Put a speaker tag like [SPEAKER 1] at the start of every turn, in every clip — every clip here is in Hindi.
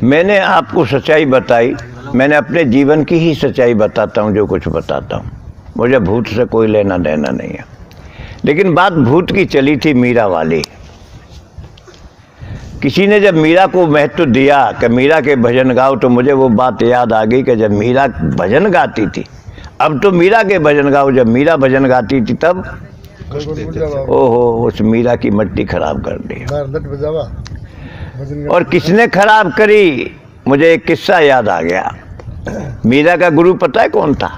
[SPEAKER 1] मैंने आपको सच्चाई बताई, मैंने अपने जीवन की ही सच्चाई बताता हूँ जो कुछ बताता हूँ। मुझे भूत से कोई लेना देना नहीं है। लेकिन बात भूत की चली थी मीरा वाली। किसी ने जब मीरा को महत्व दिया कि मीरा के भजन गाओ, तो मुझे वो बात याद आ गई कि जब मीरा भजन गाती थी, अब तो मीरा के भजन गाओ, जब मीरा भजन गाती थी तब ओहो, उस मीरा की मट्टी खराब कर दी। और किसने खराब करी, मुझे एक किस्सा याद आ गया। मीरा का गुरु पता है कौन था?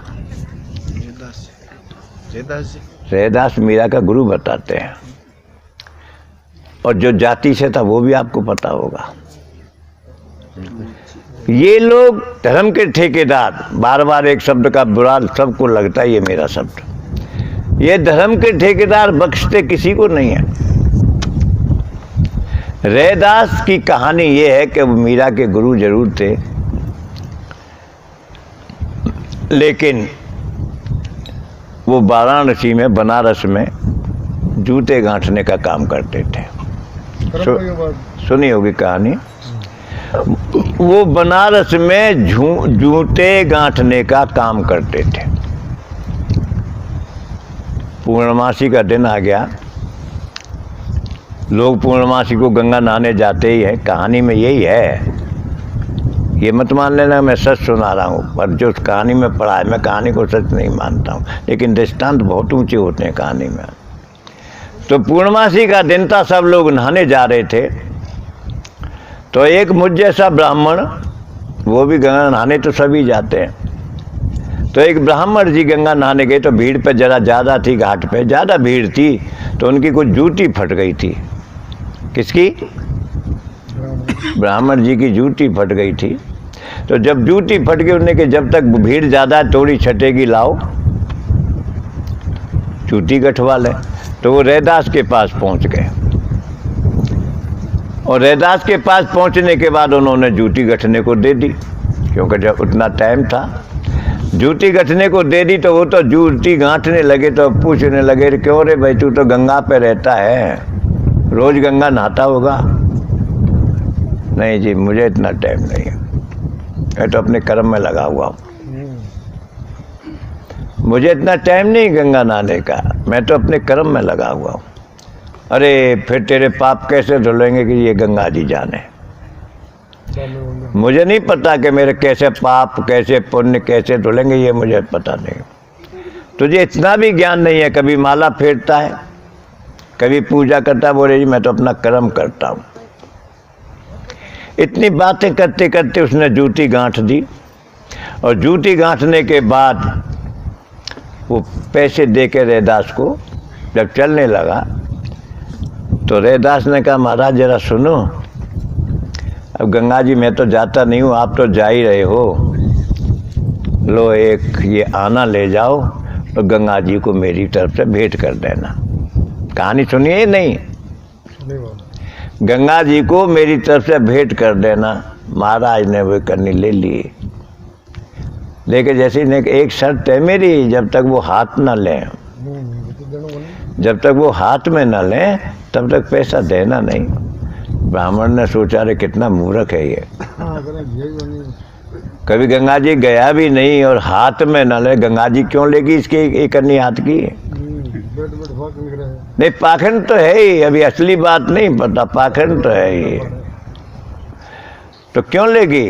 [SPEAKER 1] रैदास मीरा का गुरु बताते हैं। और जो जाति से था वो भी आपको पता होगा। ये लोग धर्म के ठेकेदार, बार बार एक शब्द का बुरा सबको लगता है ये मेरा शब्द, ये धर्म के ठेकेदार बख्शते किसी को नहीं है। रैदास की कहानी ये है कि वो मीरा के गुरु जरूर थे, लेकिन वो वाराणसी में, बनारस में जूते गांठने का काम करते थे। सुनी होगी कहानी। वो बनारस में जूते गांठने का काम करते थे। पूर्णमासी का दिन आ गया, लोग पूर्णमासी को गंगा नहाने जाते ही है। कहानी में यही है, ये मत मान लेना मैं सच सुना रहा हूँ, पर जो कहानी में पढ़ा है, मैं कहानी को सच नहीं मानता हूँ, लेकिन दृष्टांत बहुत ऊंचे होते हैं कहानी में। तो पूर्णमासी का दिन था, सब लोग नहाने जा रहे थे। तो एक मुझ जैसा ब्राह्मण, वो भी गंगा नहाने तो सभी जाते हैं, तो एक ब्राह्मण जी गंगा नहाने गए। तो भीड़ पे जरा ज़्यादा थी, घाट पे ज़्यादा भीड़ थी, तो उनकी कुछ जूती फट गई थी। किसकी? ब्राह्मण जी की जूती फट गई थी। तो जब जूती फट गई, उन्होंने कि जब तक भीड़ ज़्यादा थोड़ी छटेगी, लाओ जूती गठवा ले। तो वो रैदास के पास पहुंच गए, और रैदास के पास पहुंचने के बाद उन्होंने जूती गठने को दे दी, क्योंकि जब उतना टाइम था। जूती गठने को दे दी तो वो तो जूती गांठने लगे, तो पूछने लगे, क्यों रे भाई, तू तो गंगा पे रहता है, रोज गंगा नहाता होगा? नहीं जी, मुझे इतना टाइम नहीं है, मैं तो अपने कर्म में लगा हुआ हूँ, मुझे इतना टाइम नहीं गंगा नहाने का, मैं तो अपने कर्म में लगा हुआ हूँ। अरे फिर तेरे पाप कैसे धुलेंगे कि ये गंगा जी जाने? मुझे नहीं पता कि मेरे कैसे पाप, कैसे पुण्य, कैसे धुलेंगे, ये मुझे पता नहीं। तुझे इतना भी ज्ञान नहीं है? कभी माला फेरता है, कभी पूजा करता है, बोले जी मैं तो अपना कर्म करता हूँ। इतनी बातें करते करते उसने जूती गांठ दी, और जूती गांठने के बाद वो पैसे दे के रैदास को जब चलने लगा, तो रैदास ने कहा, महाराज जरा सुनो, अब गंगा जी मैं तो जाता नहीं हूँ, आप तो जा ही रहे हो, लो एक ये आना ले जाओ, तो गंगा जी को मेरी तरफ से भेंट कर देना। कहानी सुनिए नहीं, गंगा जी को मेरी तरफ से भेंट कर देना। महाराज ने वो करनी ले ली, लेकिन जैसे ने एक शर्त है मेरी, जब तक वो हाथ ना लें, जब तक वो हाथ में ना लें, तब तक पैसा देना नहीं। ब्राह्मण ने सोचा, रे कितना मूर्ख है ये, कभी गंगा जी गया भी नहीं और हाथ में ना ले, गंगा जी क्यों लेगी इसकी एक अन्य हाथ की? नहीं, पाखंड तो है ही, अभी असली बात नहीं पता, पाखंड तो है ही, तो क्यों लेगी?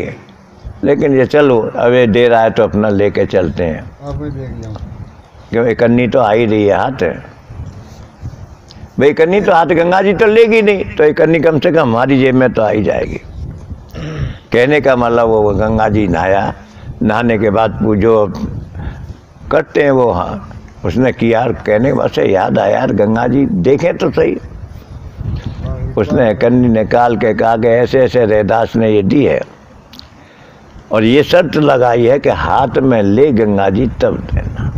[SPEAKER 1] लेकिन ये चलो, अब ये दे रहा है तो अपना लेके चलते हैं, क्यों एक अन्नी तो आ ही रही है हाथ, भाई कन्नी तो हाथ गंगा जी तो लेगी नहीं, तो एक कन्नी कम से कम हमारी जेब में तो आ ही जाएगी। कहने का मतलब वो गंगा जी नहाया, नहाने के बाद पूजो करते हैं वो। हाँ, उसने किया, कहने के बाद से याद आया, यार गंगा जी देखें तो सही। उसने कन्नी निकाल के कहा कि ऐसे ऐसे रैदास ने ये दी है, और ये शर्त लगाई है कि हाथ में ले गंगा जी तब देना।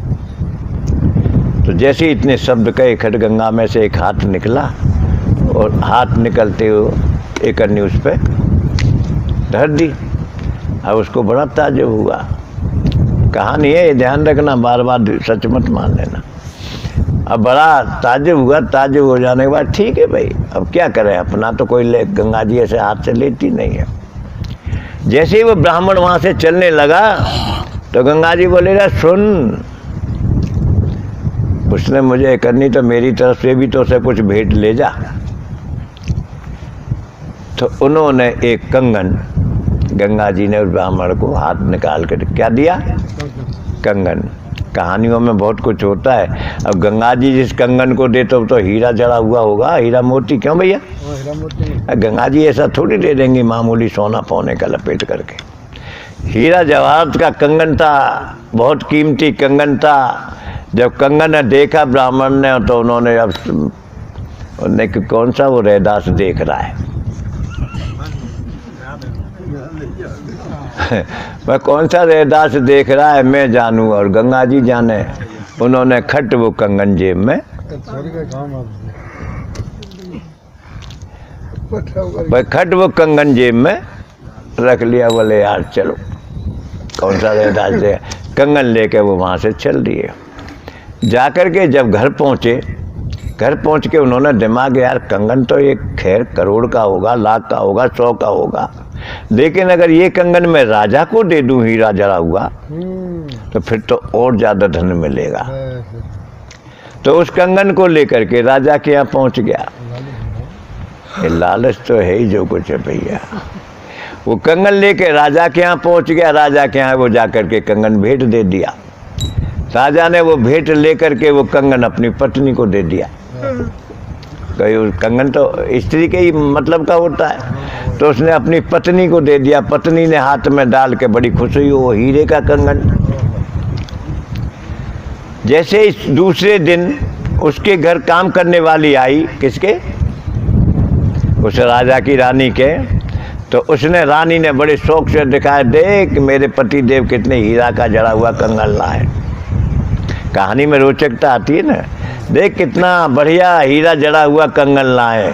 [SPEAKER 1] तो जैसे इतने शब्द कहे, खट गंगा में से एक हाथ निकला, और हाथ निकलते हुए एक अन्य उस पर धर दी। अब उसको बड़ा ताज्जुब हुआ। कहानी है, ये ध्यान रखना, बार बार सच मत मान लेना। अब बड़ा ताज्जुब हुआ, ताज्जुब हो जाने के बाद ठीक है भाई, अब क्या करें, अपना तो कोई गंगा जी ऐसे हाथ से लेती नहीं है। जैसे ही वो ब्राह्मण वहां से चलने लगा तो गंगा जी बोले ना सुन, उसने मुझे करनी तो मेरी तरफ से भी तो उसे कुछ भेंट ले जा। तो उन्होंने एक कंगन, गंगा जी ने उस ब्राह्मण को हाथ निकाल कर क्या दिया? कंगन। कहानियों में बहुत कुछ होता है। अब गंगा जी जिस कंगन को दे तो हीरा जड़ा हुआ होगा, हीरा मोती। क्यों भैया? गंगा जी ऐसा थोड़ी दे देंगी मामूली सोना पौने का लपेट करके। हीरा जवाहरात का कंगन था, बहुत कीमती कंगन था। जब कंगन ने देखा ब्राह्मण ने तो उन्होंने अब उन्हें कि कौन सा वो रैदास देख रहा है मैं कौन सा रैदास देख रहा है मैं जानूं और गंगा जी जाने। उन्होंने खट वो कंगन जेब में खट वो कंगन जेब में रख लिया। बोले यार चलो, कौन सा रैदास दे। कंगन लेके वो वहां से चल दिए। जाकर के जब घर पहुंचे, घर पहुंच के उन्होंने दिमाग, यार कंगन तो ये खैर करोड़ का होगा, लाख का होगा, 100 का होगा, लेकिन अगर ये कंगन मैं राजा को दे दूं हीरा जड़ा हुआ तो फिर तो और ज्यादा धन मिलेगा। तो उस कंगन को लेकर के राजा के यहाँ पहुंच गया। ये लालच तो है ही जो कुछ है भैया। वो कंगन लेके राजा के यहाँ पहुंच गया। राजा के यहाँ वो जाकर के कंगन भेंट दे दिया। राजा ने वो भेंट लेकर के वो कंगन अपनी पत्नी को दे दिया। कहीं कंगन तो स्त्री के ही मतलब का होता है, तो उसने अपनी पत्नी को दे दिया। पत्नी ने हाथ में डाल के बड़ी खुश हुई, वो हीरे का कंगन। जैसे इस दूसरे दिन उसके घर काम करने वाली आई, किसके? उस राजा की रानी के। तो उसने, रानी ने बड़े शौक से दिखाया, देख मेरे पति देव कितने हीरा का जड़ा हुआ कंगन लाए। कहानी में रोचकता आती है ना, देख कितना बढ़िया हीरा जड़ा हुआ कंगन लाए।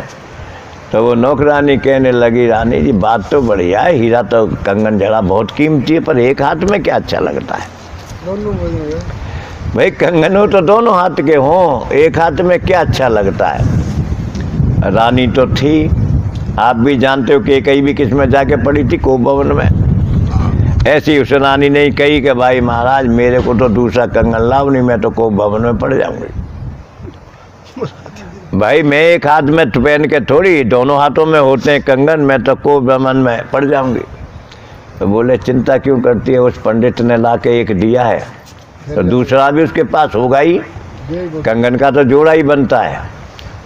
[SPEAKER 1] तो वो नौकरानी कहने लगी, रानी जी बात तो बढ़िया है, हीरा तो कंगन जड़ा बहुत कीमती है, पर एक हाथ में क्या अच्छा लगता है? भाई कंगन हो तो दोनों हाथ के हों, एक हाथ में क्या अच्छा लगता है? रानी तो थी, आप भी जानते हो कि कहीं भी किस में जाके पड़ी थी, कोप भवन में। ऐसी उस रानी ने कही कि भाई महाराज मेरे को तो दूसरा कंगन लाओ, नहीं मैं तो कोप भवन में पड़ जाऊंगी। भाई मैं एक हाथ में पहन के थोड़ी, दोनों हाथों में होते हैं कंगन, मैं तो कोप भवन में पड़ जाऊंगी। तो बोले चिंता क्यों करती है, उस पंडित ने ला के एक दिया है तो दूसरा भी उसके पास होगा ही। कंगन का तो जोड़ा ही बनता है।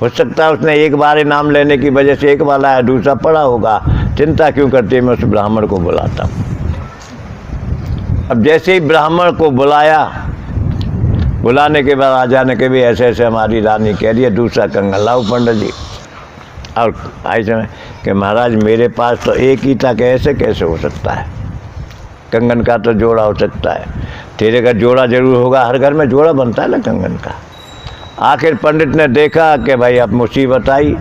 [SPEAKER 1] हो सकता है उसने एक बार इनाम लेने की वजह से एक बार लाया, दूसरा पड़ा होगा। चिंता क्यों करती है, मैं उस ब्राह्मण को बुलाता हूँ। अब जैसे ही ब्राह्मण को बुलाया, बुलाने के बाद राजा ने कहा भी ऐसे ऐसे हमारी रानी कह रही है, दूसरा कंगन लाओ पंडित जी। और ऐसे कि महाराज मेरे पास तो एक ही था, कैसे कैसे हो सकता है? कंगन का तो जोड़ा हो सकता है, तेरे का जोड़ा जरूर होगा, हर घर में जोड़ा बनता है ना कंगन का। आखिर पंडित ने देखा कि भाई अब मुसीबत आई।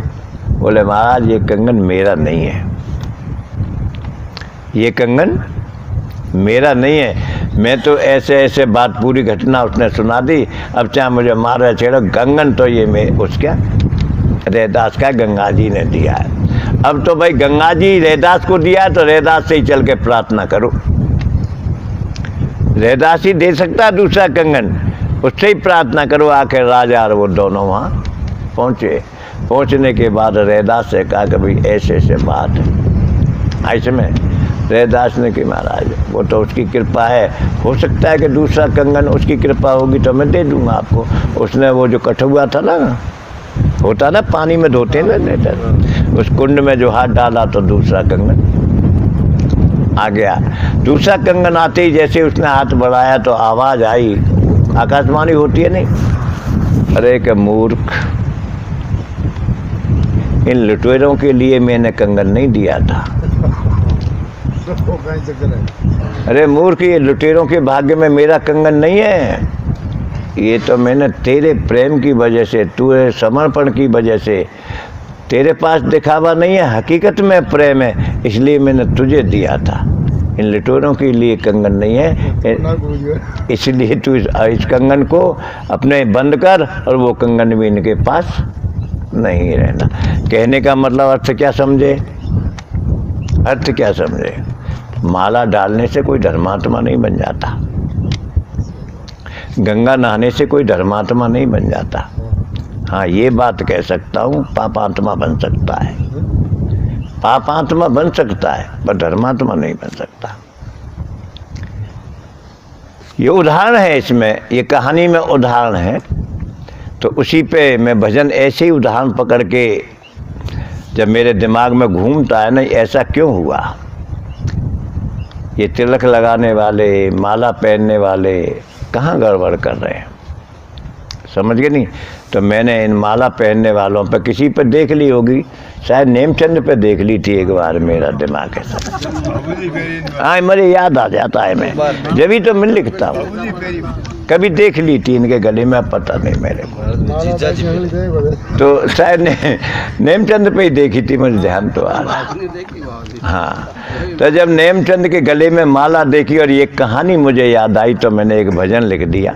[SPEAKER 1] बोले महाराज ये कंगन मेरा नहीं है, ये कंगन मेरा नहीं है। मैं तो ऐसे ऐसे बात पूरी घटना उसने सुना दी। अब चाहे मुझे मारे छेड़ो, कंगन तो ये मैं उसका रैदास का गंगा जी ने दिया है। अब तो भाई गंगा जी रैदास को दिया है तो रैदास से ही चल के प्रार्थना करो। रैदास ही दे सकता है दूसरा कंगन, उससे ही प्रार्थना करो। आखिर राजा और वो दोनों वहाँ पहुँचे। पहुँचने के बाद रैदास से कहा कि भाई ऐसे ऐसे बात है। ऐसे में रैदास ने कि महाराज वो तो उसकी कृपा है, हो सकता है कि दूसरा कंगन उसकी कृपा होगी तो मैं दे दूंगा आपको। उसने वो जो कठुआ था ना, होता ना पानी में धोते ना लेटर, उस कुंड में जो हाथ डाला तो दूसरा कंगन आ गया। दूसरा कंगन आते ही जैसे उसने हाथ बढ़ाया तो आवाज आई, आकाशवाणी होती है नहीं, अरे के मूर्ख, इन लुटेरों के लिए मैंने कंगन नहीं दिया था। अरे मूर्ख, ये लुटेरों के भाग्य में मेरा कंगन नहीं है, ये तो मैंने तेरे प्रेम की वजह से, तुझे समर्पण की वजह से, तेरे पास दिखावा नहीं है, हकीकत में प्रेम है, इसलिए मैंने तुझे दिया था। इन लुटेरों के लिए कंगन नहीं है, इसलिए तू इस कंगन को अपने बंद कर और वो कंगन भी इनके पास नहीं रहना। कहने का मतलब अर्थ क्या समझे? अर्थ क्या समझे? माला डालने से कोई धर्मात्मा नहीं बन जाता, गंगा नहाने से कोई धर्मात्मा नहीं बन जाता। हाँ, ये बात कह सकता हूँ, पापात्मा बन सकता है, पापात्मा बन सकता है, पर धर्मात्मा नहीं बन सकता। ये उदाहरण है, इसमें ये कहानी में उदाहरण है। तो उसी पे मैं भजन ऐसे ही उदाहरण पकड़ के जब मेरे दिमाग में घूमता है ना, ऐसा क्यों हुआ, ये तिलक लगाने वाले, माला पहनने वाले कहाँ गड़बड़ कर रहे हैं, समझ गए नहीं। तो मैंने इन माला पहनने वालों पर किसी पर देख ली होगी, शायद नेमचंद पे देख ली थी एक बार, मेरा दिमाग ऐसा। हाँ, मुझे याद आ जाता है, मैं जब ही तो मैं लिखता हूँ, कभी देख ली थी इनके गले में, पता नहीं मेरे को, तो शायद नेमचंद पे ही देखी थी, मुझे ध्यान तो आ रहा। हाँ, तो जब नेमचंद के गले में माला देखी और ये कहानी मुझे याद आई, तो मैंने एक भजन लिख दिया।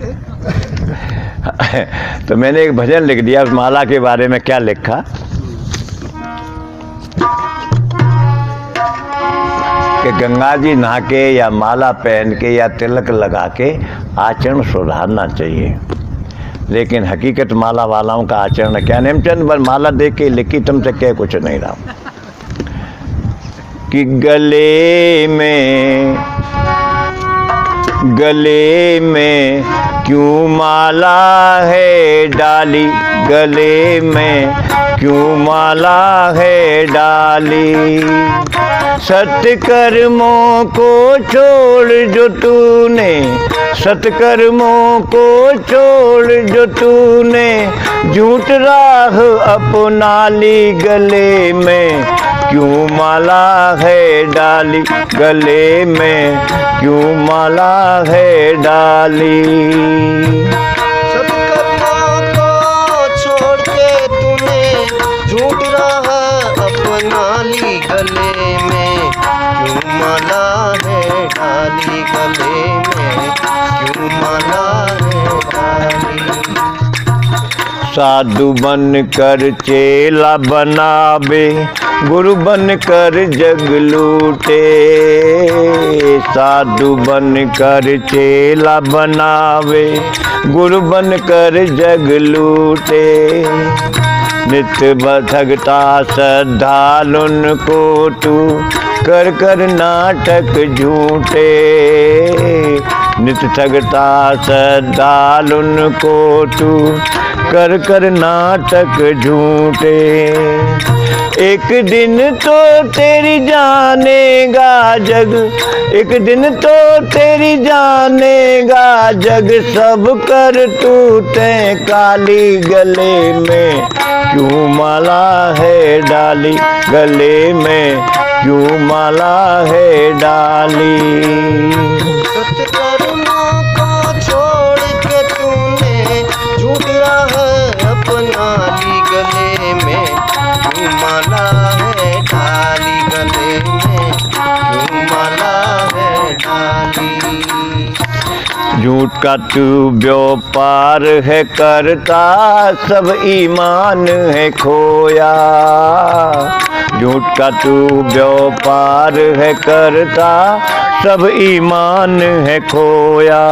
[SPEAKER 1] तो मैंने एक भजन लिख दिया उस माला के बारे में। क्या लिखा कि गंगा जी नहा के या माला पहन के या तिलक लगा के आचरण सुधारना चाहिए, लेकिन हकीकत माला वालाओं का आचरण क्या। नेमचंद पर माला देख के लिखी, तुमसे कह कुछ नहीं रहा कि गले में क्यों माला है डाली, गले में क्यों माला है डाली। सत्कर्मों को छोड़ जो तूने, सत्कर्मों को छोड़ जो तूने, झूठ राह अपना ली, गले में क्यों माला है डाली, गले में क्यों माला है डाली।
[SPEAKER 2] सत्कर्मों को छोड़ के तूने झूठ राह अपना ली, गले में क्यों माला है डाली, गले में क्यों माला है डाली।
[SPEAKER 1] साधु बन कर चेला बनावे, गुरु बन कर जग लूटे। साधु बन कर चेला बनावे, गुरु बन कर जग लूटे। नित्य भगता श्रद्धालुन को तू कर कर नाटक झूठे। नित्य भगता श्रद्धालुन को तू कर कर नाटक झूठे। एक दिन तो तेरी जानेगा जग, एक दिन तो तेरी जानेगा जग, सब कर टूटे काली, गले में क्यों माला है डाली, गले में क्यों माला है डाली।
[SPEAKER 2] सत्कर्मों को छोड़ के तूने झूठ राह अपना ली, गले में क्यों माला है डाली, गले में क्यों माला है डाली।
[SPEAKER 1] झूठ का तू व्यापार है करता, सब ईमान है खोया। झूठ का तू व्यापार है करता, सब ईमान है खोया।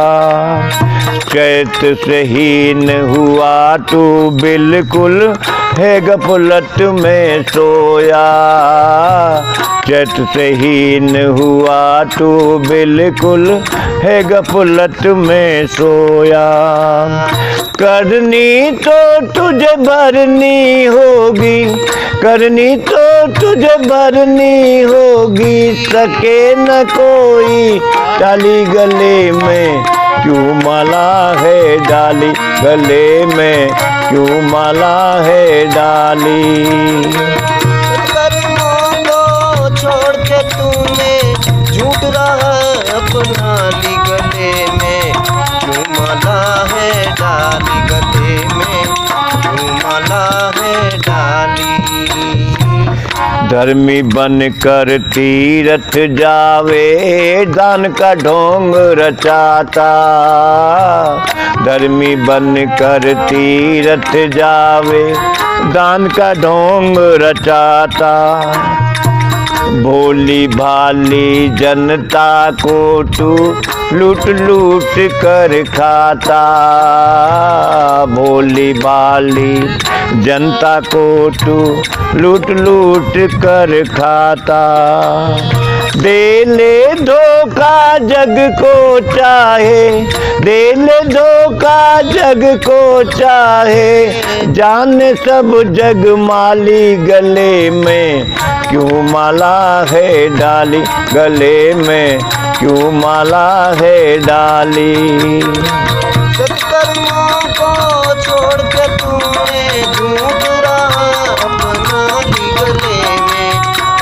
[SPEAKER 1] चैत से हीन हुआ तू बिल्कुल है गफलत में सोया। चैत से हीन हुआ तू बिल्कुल है गफलत में सोया। करनी तो तुझे भरनी होगी, करनी तो तुझे भरनी होगी, सके न कोई डाली, गले में क्यों माला है डाली, गले में क्यों माला है डाली।
[SPEAKER 2] सत्कर्मों को छोड़ के तूने झूठ राह अपना ली, गले में क्यों माला है डाली, गले में क्यों माला है डाली।
[SPEAKER 1] धर्मी बन कर तीरथ जावे, दान का ढोंग रचाता। धर्मी बन कर तीरथ जावे, दान का ढोंग रचाता। भोली भाली जनता को तू लूट लूट कर खाता, भोली भाली जनता को तू लूट लूट कर खाता। दे ले धोखा जग को चाहे, दे ले धोखा जग को चाहे, जाने सब जग माली गले में क्यों माला है डाली, गले में क्यों माला है डाली।
[SPEAKER 2] सत्कर्मों को छोड़ के तूने झूठ रहा अपना ही गले में,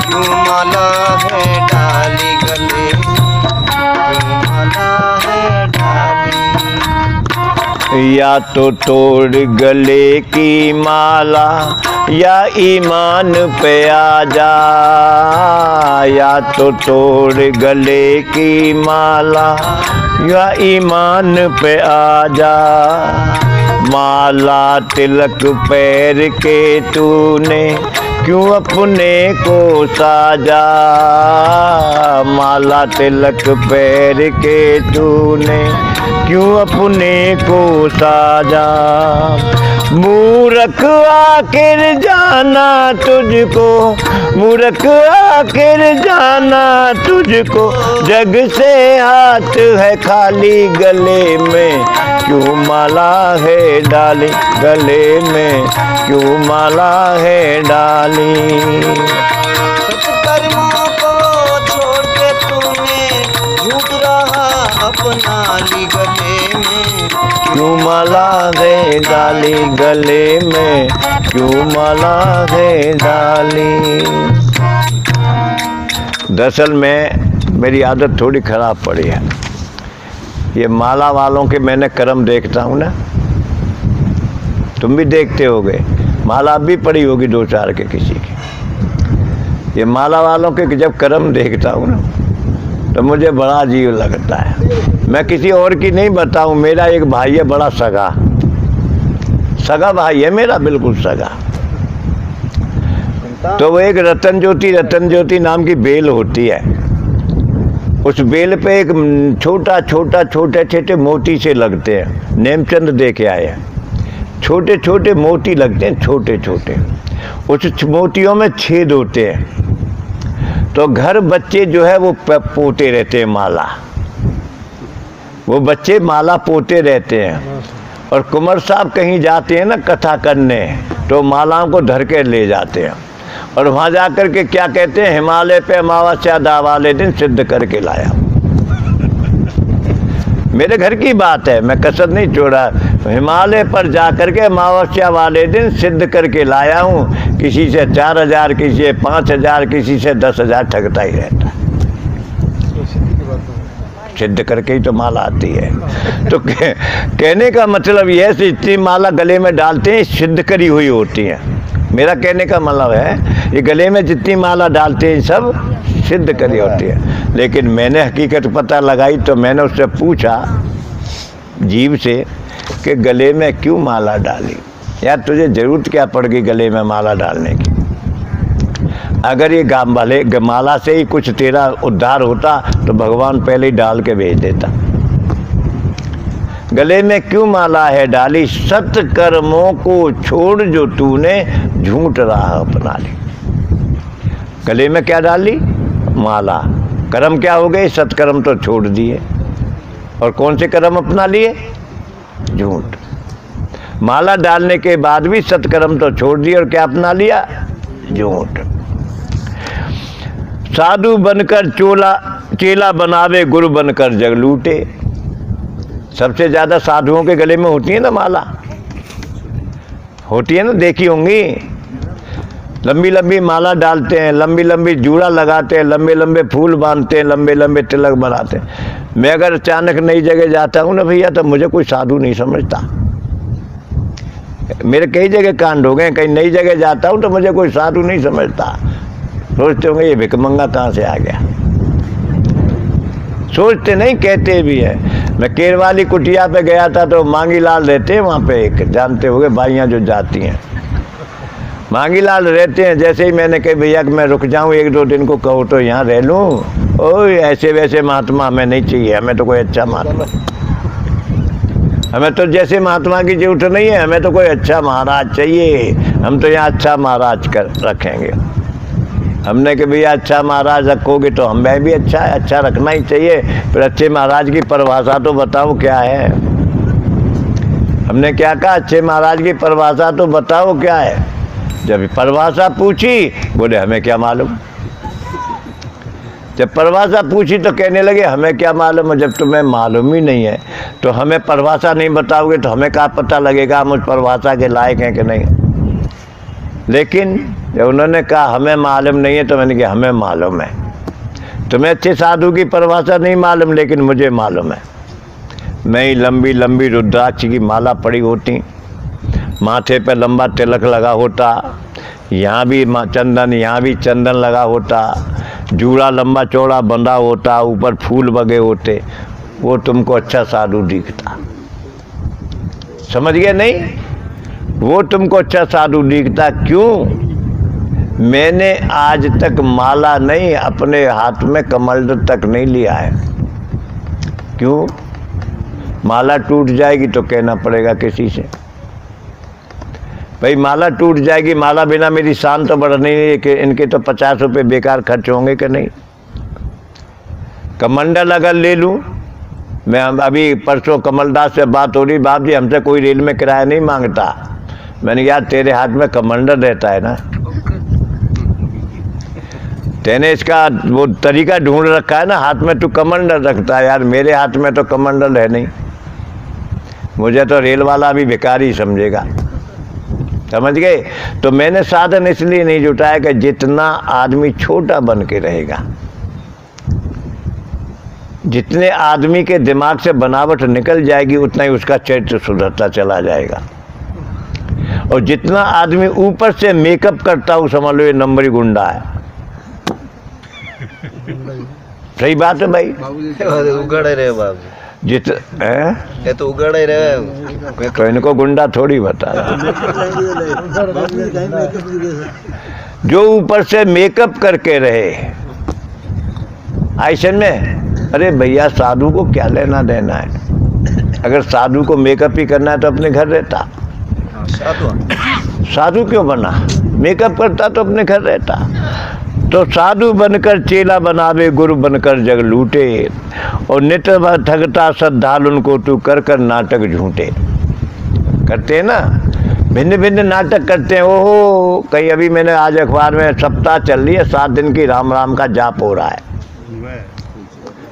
[SPEAKER 2] क्यों माला है डाली गले में, क्यों माला है डाली।
[SPEAKER 1] या तो तोड़ गले की माला या ईमान पे आ जा, या तो तोड़ गले की माला या ईमान पे आ जा। माला तिलक पैर के तूने क्यों अपने को साजा, माला तिलक पैर के तूने क्यों अपने को साजा। मूर्ख आखिर जाना तुझको, मूर्ख आखिर जाना तुझको, जग से हाथ है खाली गले में क्यों माला है डाली, गले में क्यों माला है डाली।
[SPEAKER 2] सत्कर्मों को छोड़ के तूने झूठ रहा अपना ली गले में,
[SPEAKER 1] क्यों माला है डाली, गले में क्यों माला है डाली। दरअसल में मेरी आदत थोड़ी खराब पड़ी है, ये माला वालों के मैंने कर्म देखता हूँ ना, तुम भी देखते होगे, माला भी पड़ी होगी दो चार के किसी की। ये माला वालों के जब कर्म देखता हूँ ना तो मुझे बड़ा अजीब लगता है। मैं किसी और की नहीं बताऊँ, मेरा एक भाई है बड़ा सगा, सगा भाई है मेरा, बिल्कुल सगा। तो वो एक रतन ज्योति नाम की बेल होती है, उस बेल पे एक छोटे छोटे मोती से लगते हैं, नेमचंद दे के आए हैं। छोटे छोटे मोती लगते हैं, छोटे छोटे, उस मोतियों में छेद होते हैं। तो घर बच्चे जो है वो पोते रहते हैं माला, वो बच्चे माला पोते रहते हैं। और कुंवर साहब कहीं जाते हैं ना कथा करने, तो मालाओं को धर के ले जाते हैं और वहाँ जाकर के क्या कहते हैं, हिमालय पे अमावस्या दा वाले दिन सिद्ध करके लाया। मेरे घर की बात है, मैं कसर नहीं छोड़ा, हिमालय पर जाकर के अमावस्या वाले दिन सिद्ध करके लाया हूँ। किसी से 4000, किसी से 5000, किसी से 10,000 ठगता ही रहता है। सिद्ध करके ही तो माला आती है। तो कहने का मतलब यह है, जितनी माला गले में डालते हैं सिद्ध करी हुई होती है। मेरा कहने का मतलब है ये गले में जितनी माला डालते हैं सब सिद्ध करी होती है। लेकिन मैंने हकीकत पता लगाई तो मैंने उससे पूछा जीव से कि गले में क्यों माला डाली, यार तुझे ज़रूरत क्या पड़ गई गले में माला डालने की। अगर ये माला से ही कुछ तेरा उद्धार होता तो भगवान पहले ही डाल के भेज देता। गले में क्यों माला है डाली, सत्कर्मों को छोड़ जो तूने झूठ राह अपना ली। गले में क्या डाली, माला। कर्म क्या हो गए, सत्कर्म तो छोड़ दिए, और कौन से कर्म अपना लिए, झूठ। माला डालने के बाद भी सत्कर्म तो छोड़ दिए और क्या अपना लिया, झूठ। साधु बनकर चेला बनावे, गुरु बनकर जग लूटे। सबसे ज्यादा साधुओं के गले में होती है ना माला, होती है ना, देखी होंगी। लंबी लंबी माला डालते हैं, लंबी लंबी जूड़ा लगाते हैं, लंबे लंबे फूल बांधते हैं, लंबे लंबे तिलक बनाते हैं। मैं अगर अचानक नई जगह जाता हूँ ना भैया, तो मुझे कोई साधु नहीं समझता। मेरे कई जगह कांड हो गए, कहीं नई जगह जाता हूँ तो मुझे कोई साधु नहीं समझता। सोचते होंगे ये भिकमंगा कहाँ से आ गया, सोचते नहीं, कहते भी है। मैं केरवाली कुटिया पे गया था तो मांगी लाल रहते हैं वहाँ पे, एक जानते होंगे भाइयाँ जो जाती हैं, मांगी लाल रहते हैं। जैसे ही मैंने कही भैया कि मैं रुक जाऊं 1-2 दिन को, कहो तो यहाँ रह लूं, ओए ऐसे वैसे महात्मा हमें नहीं चाहिए, हमें तो कोई अच्छा महात्मा, हमें तो जैसे महात्मा की जरूरत नहीं है, हमें तो कोई अच्छा महाराज चाहिए। हम तो यहाँ अच्छा महाराज कर रखेंगे। हमने कि भैया अच्छा महाराज रखोगे तो हमें भी अच्छा रखना ही चाहिए। फिर अच्छे महाराज की परिभाषा तो बताओ क्या है। हमने क्या कहा, अच्छे महाराज की परिभाषा तो बताओ क्या है। जब परिभाषा पूछी, बोले हमें क्या मालूम। जब परिभाषा पूछी तो कहने लगे हमें क्या मालूम है। जब तुम्हें मालूम ही नहीं है तो हमें परिभाषा नहीं बताओगे तो हमें क्या पता लगेगा हम उस परिभाषा के लायक हैं कि नहीं। लेकिन जब उन्होंने कहा हमें मालूम नहीं है तो मैंने कहा हमें मालूम है। तुम्हें अच्छे साधु की परिभाषा नहीं मालूम, लेकिन मुझे मालूम है। नई लंबी लंबी रुद्राक्ष की माला पड़ी होती, माथे पे लंबा तिलक लगा होता, यहाँ भी चंदन, यहाँ भी चंदन लगा होता, जूड़ा लंबा चौड़ा बंधा होता, ऊपर फूल बगे होते, वो तुमको अच्छा साधु दिखता। समझ गए नहीं? वो तुमको अच्छा साधु दिखता। क्यों? मैंने आज तक माला नहीं, अपने हाथ में कमंडल तक नहीं लिया है। क्यों? माला टूट जाएगी तो कहना पड़ेगा किसी से, भाई माला टूट जाएगी, माला बिना मेरी शान तो बढ़नी है कि इनके तो 50 रुपये बेकार खर्च होंगे कि नहीं। कमंडल अगर ले लूँ, मैं अभी परसों कमलदास से बात हो रही, बाप जी हमसे कोई रेल में किराया नहीं मांगता। मैंने कहा तेरे हाथ में कमंडल रहता है ना, तेने इसका वो तरीका ढूंढ रखा है ना, हाथ में तू कमंडल रखता है। यार मेरे हाथ में तो कमंडल है नहीं, मुझे तो रेल वाला भी भिखारी समझेगा। समझ गए? तो मैंने साधन इसलिए नहीं जुटाया कि जितना आदमी छोटा बन के रहेगा, जितने आदमी के दिमाग से बनावट निकल जाएगी, उतना ही उसका चरित्र सुधरता चला जाएगा। और जितना आदमी ऊपर से मेकअप करता हूँ, समझ लो ये नंबरी गुंडा है। सही बात है भाई।
[SPEAKER 2] उगड़े रहे बाबू,
[SPEAKER 1] ये
[SPEAKER 2] तो उगड़े रहे,
[SPEAKER 1] तो इनको गुंडा थोड़ी बता रहा। जो ऊपर से मेकअप करके रहे ऐसे में, अरे भैया साधु को क्या लेना देना है। अगर साधु को मेकअप ही करना है तो अपने घर रहता। साधु क्यों बना? मेकअप करता तो अपने घर रहता। तो साधु बनकर चेला बनावे, गुरु बनकर जग लूटे, और नित ठगता श्रद्धालु को तू कर कर नाटक झूठे। करते हैं ना, भिन्न भिन्न नाटक करते हैं। ओहो, कहीं अभी मैंने आज अखबार में सप्ताह चल रही है, 7 दिन की राम राम का जाप हो रहा है।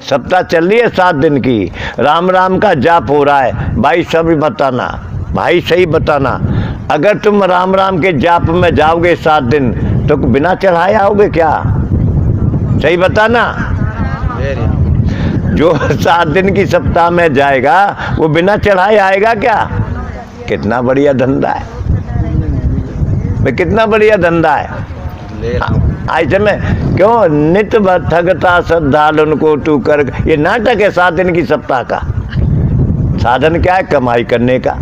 [SPEAKER 1] सप्ताह चल रही है 7 दिन की, राम राम का जाप हो रहा है। भाई सब बताना, भाई सही बताना, अगर तुम राम राम के जाप में जाओगे 7 दिन तो बिना चढ़ाए आओगे क्या? सही बताना। जो 7 दिन की सप्ताह में जाएगा वो बिना चढ़ाए आएगा क्या? कितना बढ़िया धंधा है, कितना बढ़िया धंधा है। ऐसे में क्यों नित ठगता श्रद्धालु को तू कर, ये नाटक है 7 दिन की सप्ताह का। साधन क्या है? कमाई करने का।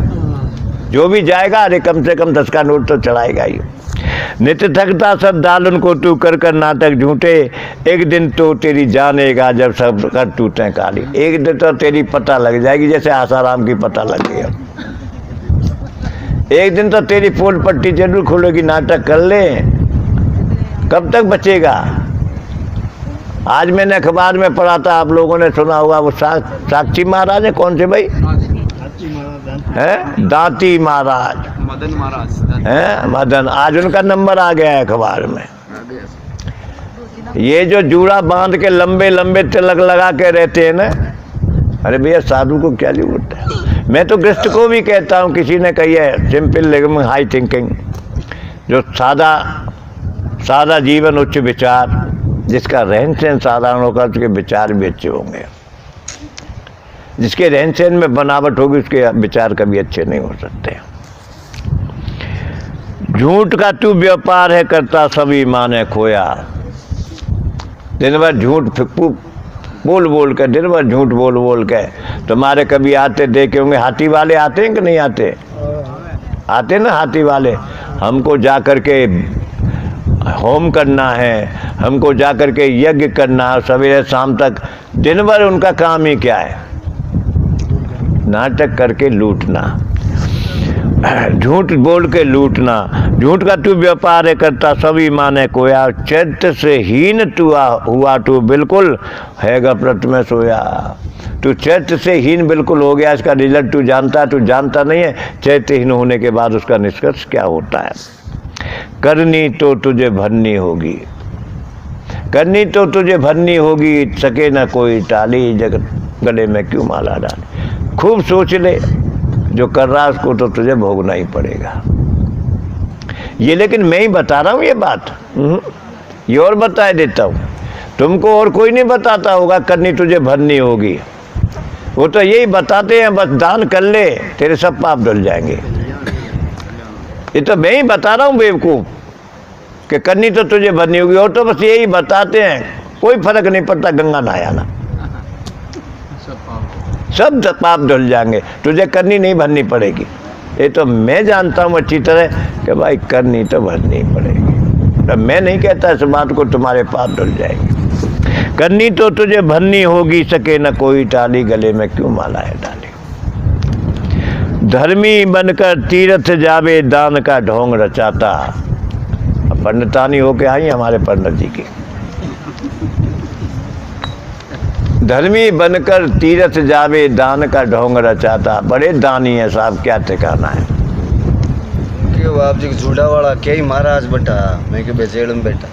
[SPEAKER 1] जो भी जाएगा अरे कम से कम 10 का नोट तो चढ़ाएगा ही। नित्य ठगता श्रद्धालु को तू कर कर नाटक झूठे, एक दिन तो तेरी जानेगा जब सब कर टूटे काली। एक दिन तो तेरी पता लग जाएगी, जैसे आसाराम की पता लग गई। एक दिन तो तेरी पोल पट्टी जरूर खुलेगी। नाटक कर ले, कब तक बचेगा? आज मैंने अखबार में पढ़ा था, आप लोगों ने सुना होगा, वो साक्षी महाराज है, कौन से भाई हैं? दांती महाराज,
[SPEAKER 3] मदन महाराज
[SPEAKER 1] हैं, मदन। आज उनका नंबर आ गया है अखबार में। ये जो जूड़ा बांध के लंबे लंबे तिलक लगा के रहते हैं ना, अरे भैया साधु को क्या जरूरत है? मैं तो गृहस्थ को भी कहता हूँ, किसी ने कही है सिंपल लिविंग हाई थिंकिंग, जो सादा जीवन उच्च विचार, जिसका रहन सहन साधारण होगा उसके विचार भी अच्छे होंगे। जिसके रहन सहन में बनावट होगी उसके विचार कभी अच्छे नहीं हो सकते। झूठ का तू व्यापार है करता, सभी माने खोया। दिन भर झूठ बोल बोल कर, दिन भर झूठ बोल बोल के तुम्हारे कभी आते देखे होंगे। हाथी वाले आते हैं कि नहीं आते? आते ना हाथी वाले। हमको जा कर के होम करना है, हमको जा कर के यज्ञ करना है, सवेरे शाम तक दिन भर उनका काम ही क्या है? नाटक करके लूटना, झूठ बोल के लूटना। झूठ का तू व्यापार है करता, सभी माने कोया। चैत्य से हीन तू हुआ, तू बिल्कुल है गफलत में सोया। तू चैत्य से हीन बिल्कुल हो गया। इसका रिजल्ट तू जानता नहीं है। चैत्यहीन होने के बाद उसका निष्कर्ष क्या होता है? करनी तो तुझे भरनी होगी, करनी तो तुझे भरनी होगी, सके न कोई टाली, जगत गले में क्यों माला डाली। खूब सोच ले, जो कर रहा है उसको तो तुझे भोगना ही पड़ेगा। ये लेकिन मैं ही बता रहा हूँ ये बात, ये और बता देता हूँ तुमको, और कोई नहीं बताता होगा। करनी तुझे भरनी होगी, वो तो यही बताते हैं, बस दान कर ले तेरे सब पाप धुल जाएंगे। ये तो मैं ही बता रहा हूँ बेवकूफ कि करनी तो तुझे भरनी होगी, और तो बस यही बताते हैं, कोई फर्क नहीं पड़ता। गंगा नहाना, सब पाप धुल जाएंगे, तुझे करनी नहीं भरनी पड़ेगी। ये तो मैं जानता हूँ अच्छी तरह कि भाई करनी तो भरनी ही पड़ेगी। तो मैं नहीं कहता इस बात को, तुम्हारे पाप धुल जाएंगे। करनी तो तुझे भरनी होगी, सके न कोई टाली, गले में क्यों मालाएं डाली। धर्मी बनकर तीर्थ जावे, दान का ढोंग रचाता। पंडितानी होके आई हमारे पंडित जी की। धर्मी बनकर तीर्थ जावे, दान का ढोंग रचाता। बड़े दानी है साहब, क्या ठिकाना है।
[SPEAKER 2] क्यों आप जी झूठा वाला क्या ही महाराज बटा, मैं के बेचेड़ में बैठा।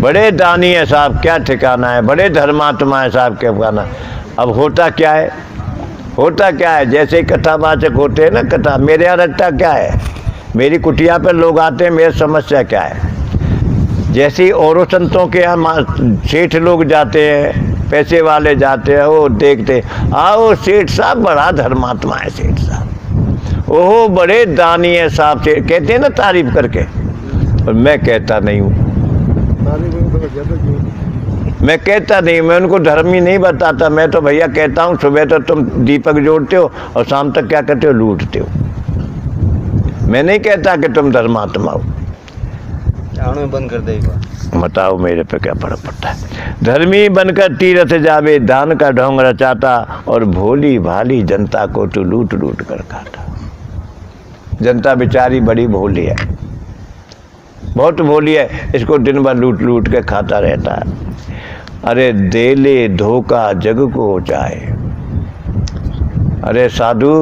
[SPEAKER 1] बड़े दानी है साहब, क्या ठिकाना है। बड़े धर्मात्मा है साहब, क्या ठिकाना। अब होता क्या है, होता क्या है, जैसे ही कथावाचक होते हैं ना, कथा मेरे यहाँ रखता क्या है, मेरी कुटिया पर लोग आते हैं, मेरी समस्या क्या है। जैसे ही औरों संतों के यहाँ सेठ लोग जाते हैं, पैसे वाले जाते हैं, वो देखते आओ सेठ साहब बड़ा धर्मात्मा है, सेठ साहब ओहो बड़े दानी है साहब, से कहते हैं ना तारीफ करके। और मैं कहता नहीं हूँ, मैं कहता नहीं, मैं उनको धर्मी नहीं बताता। मैं तो भैया कहता हूँ, सुबह तो तुम दीपक जोड़ते हो और शाम तक क्या करते हो, लूटते हो। मैं नहीं कहता कि तुम धर्मात्मा हो।
[SPEAKER 2] बंद कर देगा,
[SPEAKER 1] बताओ मेरे पे क्या फर्क पड़ता है। धर्मी बनकर तीर्थ जावे, दान का ढोंग रचाता, और भोली भाली जनता को तू लूट लूट कर खाता। जनता बेचारी बड़ी भोली है, बहुत भोली है, इसको दिन भर लूट लूट के खाता रहता है। अरे दे ले धोखा जग को चाहे। अरे साधु,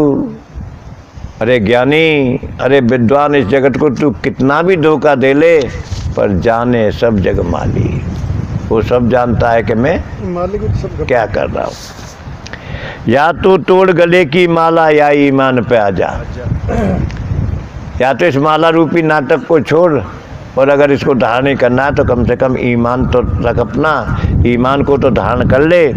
[SPEAKER 1] अरे ज्ञानी, अरे विद्वान, इस जगत को तू कितना भी धोखा दे ले, पर जाने सब जग माली। वो सब जानता है कि मैं क्या कर रहा हूँ। या तो तोड़ गले की माला, या ईमान पे आ जा। या तो इस माला रूपी नाटक को छोड़, और अगर इसको धारण नहीं करना है तो कम से कम ईमान तो रख अपना, ईमान को तो धारण कर ले।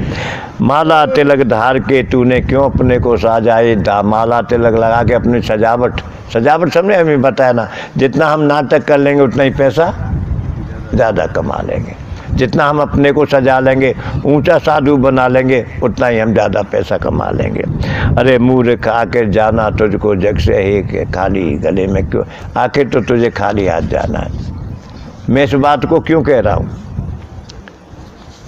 [SPEAKER 1] माला तिलक धार के तूने क्यों अपने को साजाए। माला तिलक लगा के अपनी सजावट, सजावट सबने हमें बताया ना, जितना हम नाटक कर लेंगे उतना ही पैसा ज़्यादा कमा लेंगे। जितना हम अपने को सजा लेंगे, ऊंचा साधु बना लेंगे, उतना ही हम ज़्यादा पैसा कमा लेंगे। अरे मूर्ख आके जाना तुझको जग से ही खाली, गले में क्यों, आखिर तो तुझे खाली हाथ जाना है। मैं इस बात को क्यों कह रहा हूँ,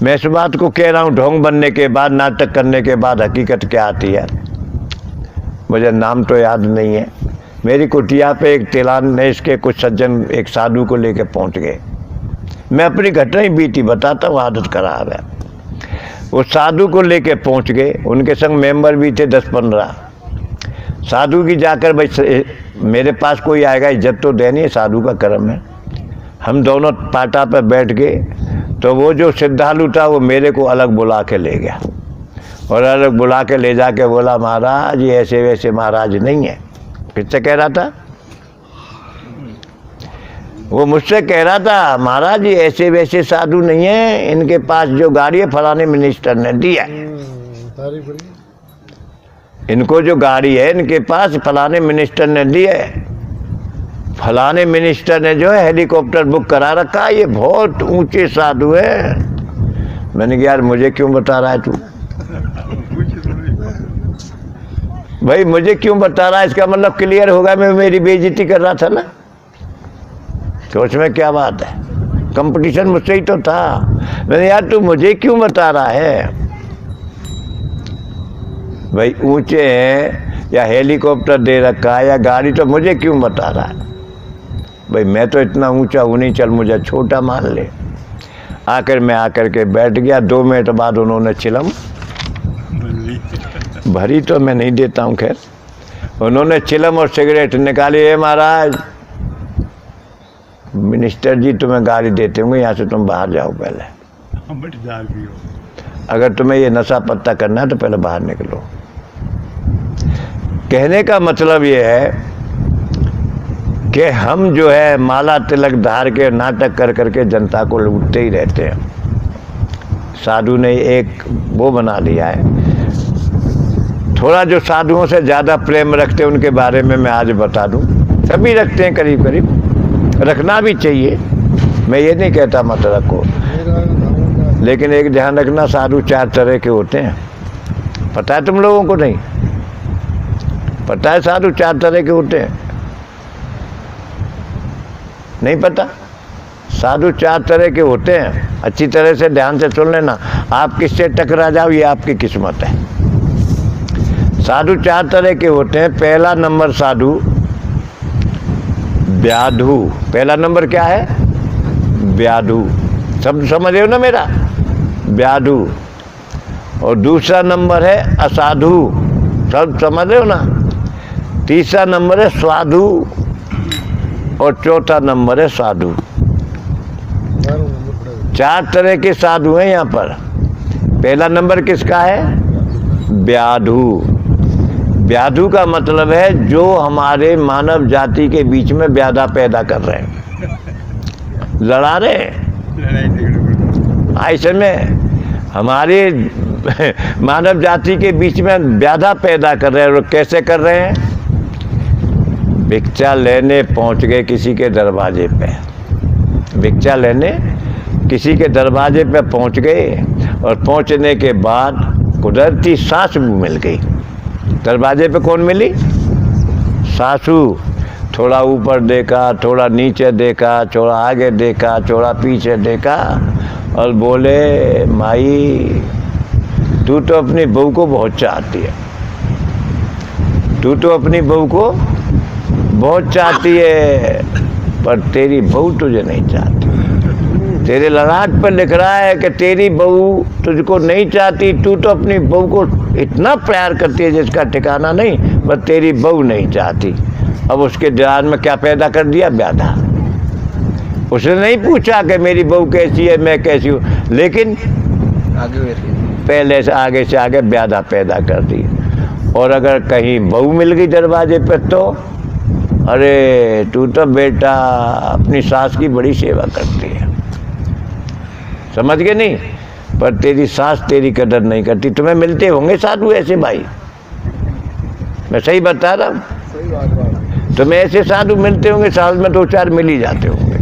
[SPEAKER 1] मैं इस बात को कह रहा हूँ, ढोंग बनने के बाद, नाटक करने के बाद हकीकत क्या आती है। मुझे नाम तो याद नहीं है। मेरी कुटिया पे एक तिलानेश के कुछ सज्जन एक साधु को लेके पहुँच गए। मैं अपनी घटना ही बीती बताता हूँ, आदत खराब है। वो साधु को लेके पहुँच गए, उनके संग मेंबर भी थे 10-15। साधु की जाकर, भाई मेरे पास कोई आएगा, इज्जत तो देनी है, साधु का कर्म है। हम दोनों पाटा पर बैठ गए, तो वो जो श्रद्धालु था वो मेरे को अलग बुला के ले गया, और अलग बुला के ले जाके बोला, महाराज ये ऐसे वैसे महाराज नहीं है। फिर से कह रहा था, वो मुझसे कह रहा था, महाराज ये ऐसे वैसे साधु नहीं है, इनके पास जो गाड़ी है फलाने मिनिस्टर ने दी है। इनको जो गाड़ी है इनके पास फलाने मिनिस्टर ने दी है। फलाने मिनिस्टर ने जो है हेलीकॉप्टर बुक करा रखा है, ये बहुत ऊंचे साधु है। मैंने कहा यार मुझे क्यों बता रहा है तू, भाई मुझे क्यों बता रहा है, इसका मतलब क्लियर होगा मैं मेरी बेइज्जती कर रहा था ना। तो उसमें क्या बात है, कंपटीशन मुझसे ही तो था। मैंने यार तू मुझे क्यों बता रहा है, भाई ऊंचे हैं या हेलीकॉप्टर दे रखा है या गाड़ी, तो मुझे क्यों बता रहा है, भाई मैं तो इतना ऊंचा हूँ नहीं, चल मुझे छोटा मान ले। आकर मैं आकर के बैठ गया। 2 मिनट बाद उन्होंने चिलम भरी, तो मैं नहीं देता हूँ, खैर उन्होंने चिलम और सिगरेट निकाली। है महाराज, मिनिस्टर जी तुम्हें गाड़ी देते होंगे, यहाँ से तुम बाहर जाओ पहले, अगर तुम्हें ये नशा पत्ता करना है तो पहले बाहर निकलो। कहने का मतलब ये है कि हम जो है माला तिलक धार के नाटक कर करके जनता को लूटते ही रहते हैं। साधु ने एक वो बना लिया है, थोड़ा जो साधुओं से ज़्यादा प्रेम रखते हैं उनके बारे में मैं आज बता दूं। सभी रखते हैं करीब करीब, रखना भी चाहिए, मैं ये नहीं कहता मत रखो, लेकिन एक ध्यान रखना, साधु 4 तरह के होते हैं। पता है तुम लोगों को? नहीं पता है साधु 4 तरह के होते हैं? नहीं पता? साधु 4 तरह के होते हैं, अच्छी तरह से ध्यान से सुन लेना। आप किससे टकरा जाओ ये आपकी किस्मत है। साधु 4 तरह के होते हैं। पहला नंबर साधु व्याधु। पहला नंबर क्या है? व्याधु। सब समझ रहे हो ना मेरा? व्याधु। और दूसरा नंबर है असाधु। सब समझ रहे हो ना? तीसरा नंबर है स्वाधु और चौथा नंबर है साधु। 4 तरह के साधु हैं यहाँ पर। पहला नंबर किसका है? व्याधु। व्याधु का मतलब है जो हमारे मानव जाति के बीच में व्याधा पैदा कर रहे हैं, लड़ा रहे हैं। ऐसे में हमारे मानव जाति के बीच में व्याधा पैदा कर रहे हैं। और कैसे कर रहे हैं? भिक्षा लेने पहुंच गए किसी के दरवाजे पे, भिक्षा लेने किसी के दरवाजे पे पहुंच गए और पहुंचने के बाद कुदरती सास भी मिल गई। दरवाजे पे कौन मिली? सासू। थोड़ा ऊपर देखा, थोड़ा नीचे देखा, थोड़ा आगे देखा, थोड़ा पीछे देखा और बोले, माई तू तो अपनी बहू को बहुत चाहती है, तू तो अपनी बहू को बहुत चाहती है, पर तेरी बहू तुझे नहीं चाहती। तेरे ललाट पर लिख रहा है कि तेरी बहू तुझको नहीं चाहती, तू तो अपनी बहू को इतना प्यार करती है जिसका ठिकाना नहीं, बस तेरी बहू नहीं चाहती। अब उसके दिमाग में क्या पैदा कर दिया? व्याधा। उसने नहीं पूछा कि मेरी बहू कैसी है, मैं कैसी हूँ, लेकिन पहले से आगे व्याधा पैदा कर दी। और अगर कहीं बहू मिल गई दरवाजे पर तो अरे तू तो बेटा अपनी सास की बड़ी सेवा करती है, समझ गए? नहीं, पर तेरी सास तेरी कदर नहीं करती। तुम्हें मिलते होंगे साधु ऐसे भाई, मैं सही बता रहा हूँ? तुम्हें ऐसे साधु मिलते होंगे, साल में 2-4 मिल ही जाते होंगे,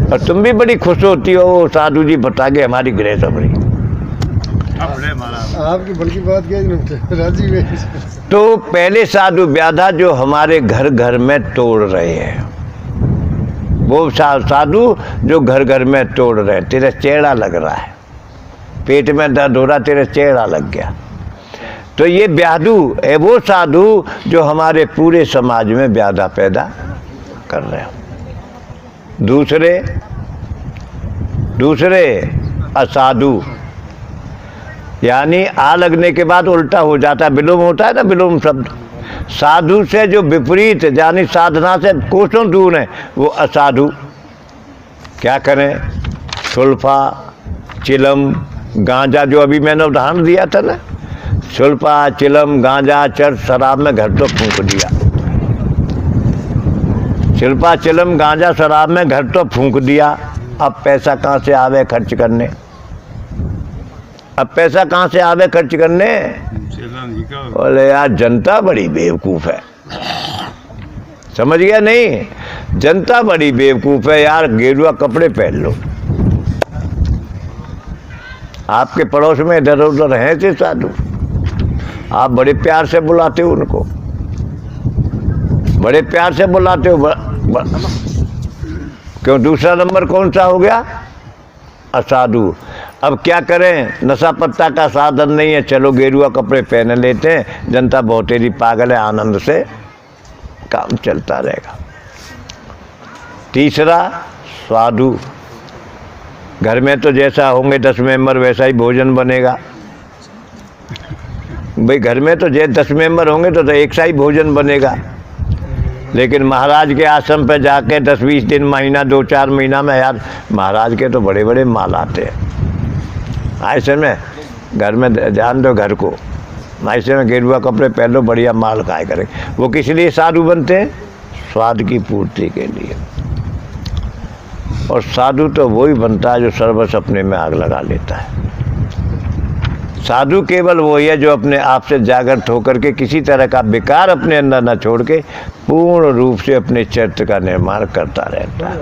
[SPEAKER 1] और तुम भी बड़ी खुश होती हो साधु जी बता के हमारी ग्रह सबरी।
[SPEAKER 3] आपकी बल्कि बात क्या राजी में।
[SPEAKER 1] तो पहले साधु व्याधा जो हमारे घर घर में तोड़ रहे हैं, वो साधु जो घर घर में तोड़ रहे हैं। तेरा चेहरा लग रहा है, पेट में दर्द हो रहा, तेरा चेहरा लग गया, तो ये व्याधु है। वो साधु जो हमारे पूरे समाज में व्याधा पैदा कर रहे हैं। दूसरे असाधु, यानी आ लगने के बाद उल्टा हो जाता है, विलोम होता है ना, विलोम शब्द। साधु से जो विपरीत, यानी साधना से कोसों दूर है, वो असाधु। क्या करें? सुल्फा, चिलम, गांजा, जो अभी मैंने उदाहरण दिया था ना, सुल्फा, चिलम, गांजा, चर्च, शराब में घर तो फूंक दिया। सुल्फा, चिलम, गांजा, शराब में घर तो फूंक दिया। अब पैसा कहाँ से आवे खर्च करने? अब पैसा कहाँ से आवे खर्च करने? बोले यार जनता बड़ी बेवकूफ़ है, समझ गया? नहीं, जनता बड़ी बेवकूफ़ है यार, गेरुआ कपड़े पहन लो। आपके पड़ोस में इधर उधर हैं थे साधु, आप बड़े प्यार से बुलाते हो उनको, बड़े प्यार से बुलाते हो, क्यों, दूसरा नंबर कौन सा हो गया, असाधु। अब क्या करें, नशा पत्ता का साधन नहीं है, चलो गेरुआ कपड़े पहन लेते हैं, जनता बहुत तेरी पागल है, आनंद से काम चलता रहेगा। तीसरा साधु, घर में तो जैसा होंगे 10 मेंबर वैसा ही भोजन बनेगा। भाई घर में तो 10 मेंबर होंगे तो एक सा ही भोजन बनेगा, लेकिन महाराज के आश्रम पे जाके 10-20 दिन, महीना, 2-4 महीना में यार महाराज के तो बड़े बड़े माल आते हैं। ऐसे में घर में ध्यान दो घर को, ऐसे में गेरुआ कपड़े पहन लो, बढ़िया माल खाए करें। वो किस लिए साधु बनते हैं, स्वाद की पूर्ति के लिए। और साधु तो वही बनता है जो सर्वस्व अपने में आग लगा लेता है। साधु केवल वही है जो अपने आप से जागृत होकर के किसी तरह का विकार अपने अंदर न छोड़ के पूर्ण रूप से अपने चरित्र का निर्माण करता रहता है।